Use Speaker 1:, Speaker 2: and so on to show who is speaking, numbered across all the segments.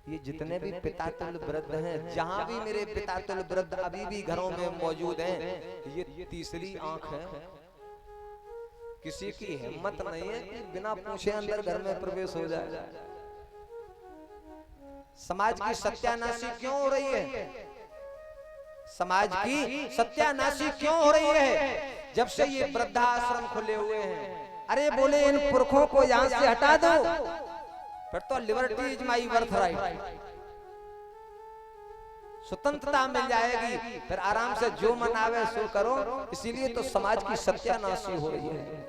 Speaker 1: ये जितने भी पिता तुल्य वृद्ध हैं, जहां भी मेरे पिता तुल्य वृद्ध अभी भी घरों में मौजूद हैं, ये तीसरी आंख है। किसी की हिम्मत नहीं है कि बिना पूछे अंदर घर में प्रवेश हो जाए। समाज की सत्यानाशी क्यों हो रही है? समाज की सत्यानाशी क्यों हो रही है? जब से ये वृद्धाश्रम खुले हुए हैं। अरे बोले इन पुरखों को यहां से हटा दो, फिर तो liberty is my birth right, स्वतंत्रता मिल जाएगी, फिर आराम से जो मन आवे सो करो। इसीलिए तो समाज की सत्यानाशी हो रही है।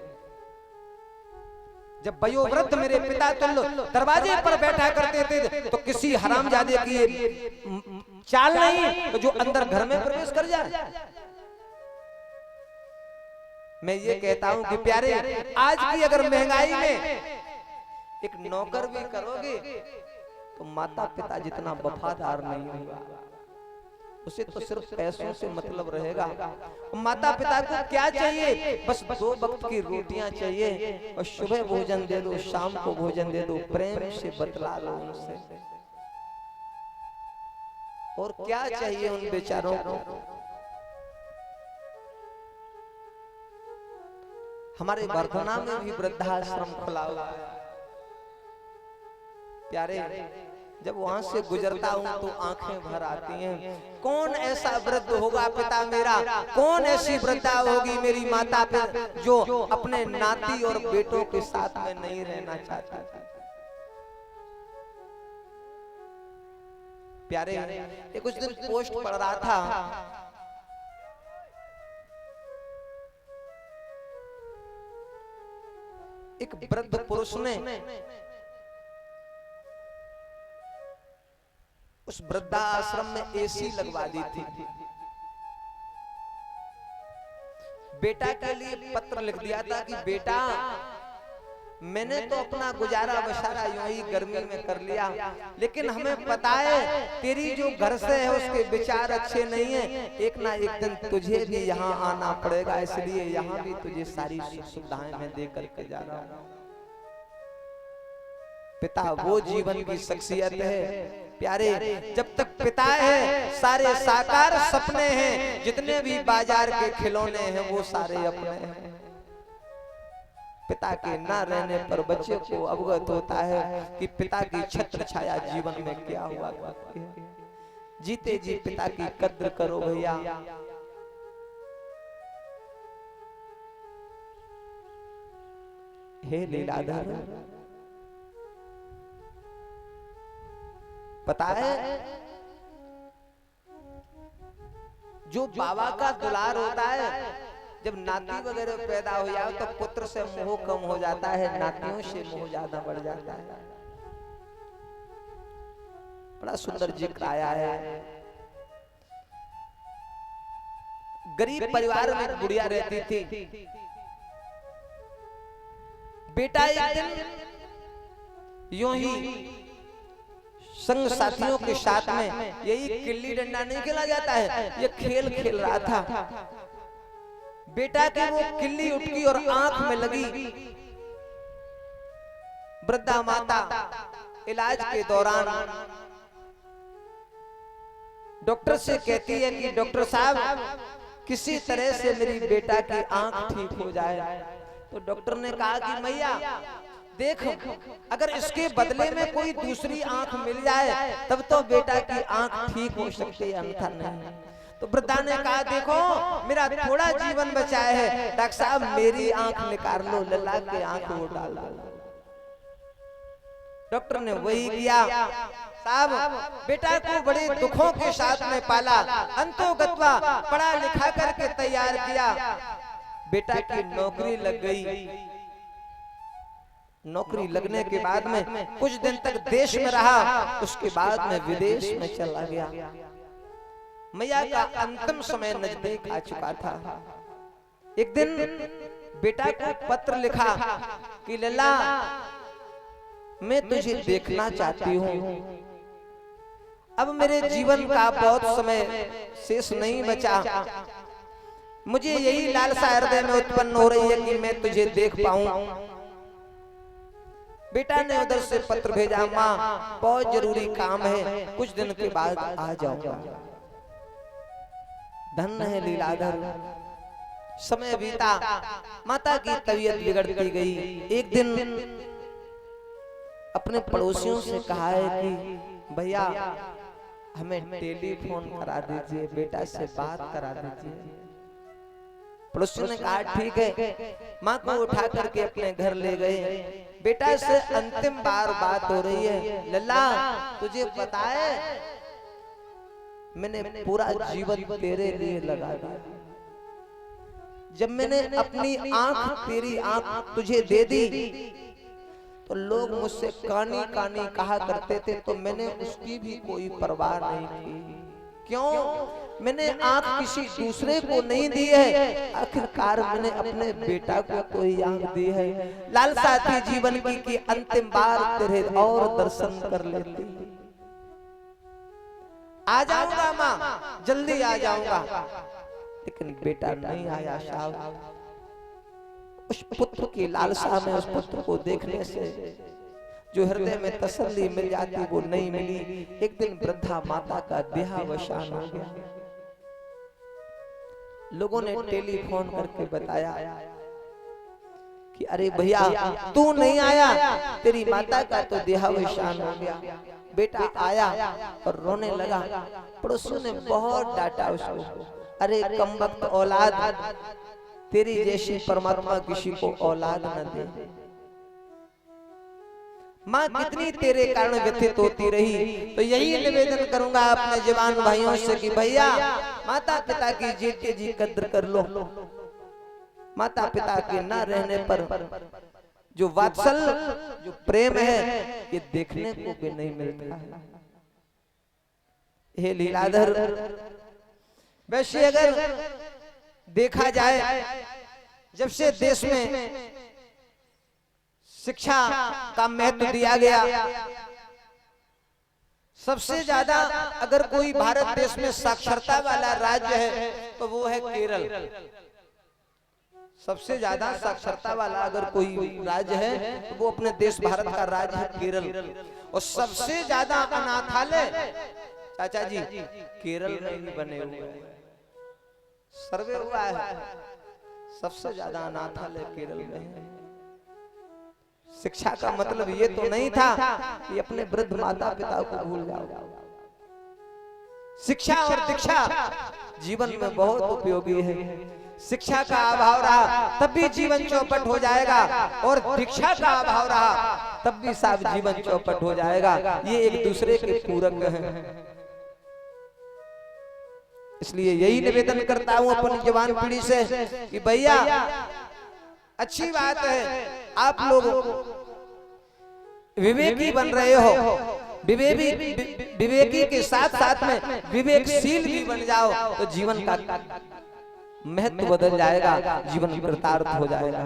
Speaker 1: जब वयोवृद्ध मेरे पिता तुल्य दरवाजे पर बैठा करते थे तो किसी हरामजादे की चाल नहीं तो जो अंदर घर में प्रवेश कर जाए। मैं ये कहता हूं कि प्यारे, आज की अगर महंगाई में एक नौकर भी करोगे तो माता पिता जितना वफादार नहीं होगा। उसे तो सिर्फ पैसों से मतलब रहेगा। माता पिता को क्या चाहिए? बस 2 वक्त की रोटियां चाहिए और सुबह भोजन दे दो, शाम को भोजन दे दो, प्रेम से बतला लो उनसे। और क्या चाहिए उन बेचारों को? हमारे वर्धना में भी वृद्धाश्रम खुला हुआ है। प्यारे, जब वहां से गुजरता हूं तो आंखें भर आती हैं। कौन ऐसा वृद्ध होगा पिता मेरा, कौन ऐसी वृद्धा होगी मेरी माता पिता जो अपने नाती और बेटों के साथ में नहीं रहना चाहती थी। प्यारे, ये कुछ दिन पोस्ट पढ़ रहा था, एक वृद्ध पुरुष ने उस वृद्धाश्रम में एसी लगवा दी थी। बेटा के लिए पत्र लिख दिया था कि बेटा, मैंने तो अपना गुजारा बसारा यूं ही गर्मी में कर लिया, लेकिन हमें पता है तेरी जो घर से है उसके विचार अच्छे नहीं है। एक ना एक दिन तुझे भी यहाँ आना पड़ेगा, इसलिए यहाँ भी तुझे सारी सुविधाएं मैं दे करके जा रहा हूँ। पिता वो जीवन की शख्सियत है। प्यारे, जब तक पिता है सारे साकार सपने हैं, जितने भी बाजार के खिलौने हैं वो सारे अपने हैं। पिता के ना रहने पर बच्चे को अवगत होता है कि पिता की छत्र छाया जीवन में क्या हुआ करती है। जीते जी पिता की कद्र करो भैया। हे लीलाधर, पता है जो बाबा का दुलार होता है, जब नाती वगैरह पैदा हो जाए तो पुत्र से मोह कम हो जाता है, नातियों से मोह ज्यादा बढ़ जाता है। बड़ा सुंदर जिक्र आया है। गरीब परिवार में गुड़िया रहती थी। बेटा एक दिन यूं ही संग साथियों के साथ में, यही गिल्ली डंडा नहीं खेला जाता है, ये खेल खेल रहा था। बेटा की वो किल्ली उठकी और आंख में लगी। वृद्धा माता इलाज के दौरान डॉक्टर से कहती है कि डॉक्टर साहब, किसी तरह से मेरी बेटा की आंख ठीक हो जाए। तो डॉक्टर ने कहा कि मैया देख, अगर इसके बदले में कोई दूसरी आंख मिल जाए तब तो बेटा की आंख ठीक हो सकती है, अन्यथा नहीं। तो वृद्धा ने कहा देखो, मेरा थोड़ा जीवन बचा है, डॉक्टर साहब मेरी आंख निकाल लो, लल्ला के आंख वो डाल दो। डॉक्टर ने वही किया। साहब, बेटा को बड़े दुखों के साथ में पाला, अंतोगत्वा पढ़ा लिखा करके तैयार किया। बेटा की नौकरी लग गई। नौकरी लगने के बाद में कुछ दिन तक देश में रहा, उसके बाद में विदेश में चला गया। मैया का अंतिम समय नजदीक आ चुका था। एक दिन बेटा को पत्र लिखा कि लल्ला, मैं तुझे देखना चाहती हूँ। अब मेरे जीवन का बहुत समय शेष नहीं बचा, मुझे यही लालसा हृदय में उत्पन्न हो रही है कि मैं तुझे देख पाऊं। बेटा ने उधर से पत्र भेजा, माँ बहुत जरूरी काम है, कुछ दिन के बाद आ जाऊंगा। धन्य है लीलाधर। समय बीता, माता की तबीयत बिगड़ती गई। एक दिन अपने पड़ोसियों से कहा है कि भैया हमें टेलीफोन करा दीजिए, बेटा से बात करा दीजिए। पड़ोसियों ने कहा ठीक है। माँ को उठा करके अपने घर ले गए। बेटा से अंतिम बार बात हो रही है। लल्ला तुझे पता है मैंने पूरा जीवन तेरे लिए लगा दिया। जब मैंने अपनी आंख तेरी आंख तुझे दे दी तो लोग मुझसे कानी कानी कहा करते थे, तो मैंने उसकी भी कोई परवाह नहीं की। क्यों? मैंने आंख किसी दूसरे को नहीं दी है, आखिरकार मैंने अपने बेटा को कोई आंख दी है। लालसा थी जीवन की कि अंतिम बार तेरे और दर्शन कर लेती। आ जाऊंगा माँ, जल्दी आ जाऊंगा, लेकिन बेटा नहीं आया। साहब उस पुत्र की लालसा में, उस पुत्र को देखने से जो हृदय में तसल्ली मिल जाती वो नहीं मिली। एक दिन वृद्धा माता का देहावसान हो गया। लोगों ने टेलीफोन करके बताया कि अरे भैया तू नहीं आया, तेरी माता का तो देहावसान हो गया। बेटा आया और रोने लगा। पड़ोसियों ने बहुत डांटा उसको, अरे कमबख्त औलाद, तेरी जैसी परमात्मा किसी को औलाद न दे। माँ कितनी तेरे कारण व्यथित होती रही। तो यही निवेदन करूंगा अपने जवान भाइयों से कि भैया माता पिता की जीते जी कद्र कर लो। माता पिता के न रहने पर जो वात्सल, जो प्रेम है, ये देखने को भी नहीं मिलता है। हे लीलाधर, वैसे अगर देखा जाए, जब से देश में शिक्षा का महत्व दिया गया, सबसे ज्यादा अगर कोई भारत देश में साक्षरता वाला राज्य है तो वो है केरल। सबसे ज्यादा साक्षरता वाला अगर कोई राज्य है तो वो अपने देश भारत का राज्य है केरल। और सबसे ज्यादा अनाथालय चाचा जी केरल में ही बने हुए हैं। सर्वे हुआ है, सबसे ज्यादा अनाथालय केरल में है। शिक्षा का मतलब ये तो नहीं था कि अपने वृद्ध माता पिता को भूल जाओ। शिक्षा और दीक्षा जीवन में बहुत उपयोगी है। शिक्षा का अभाव रहा तब भी जीवन चौपट हो जाएगा, और दीक्षा का अभाव रहा तब भी सब जीवन चौपट हो जाएगा। ये एक दूसरे के पूरक हैं। इसलिए यही निवेदन करता हूं अपनी जवान पीढ़ी से कि भैया अच्छी बात है आप लोग विवेकी बन रहे हो, विवेकी के साथ साथ में विवेकशील भी बन जाओ तो जीवन का महत्व बदल जाएगा, जीवन कृतार्थ हो जाएगा।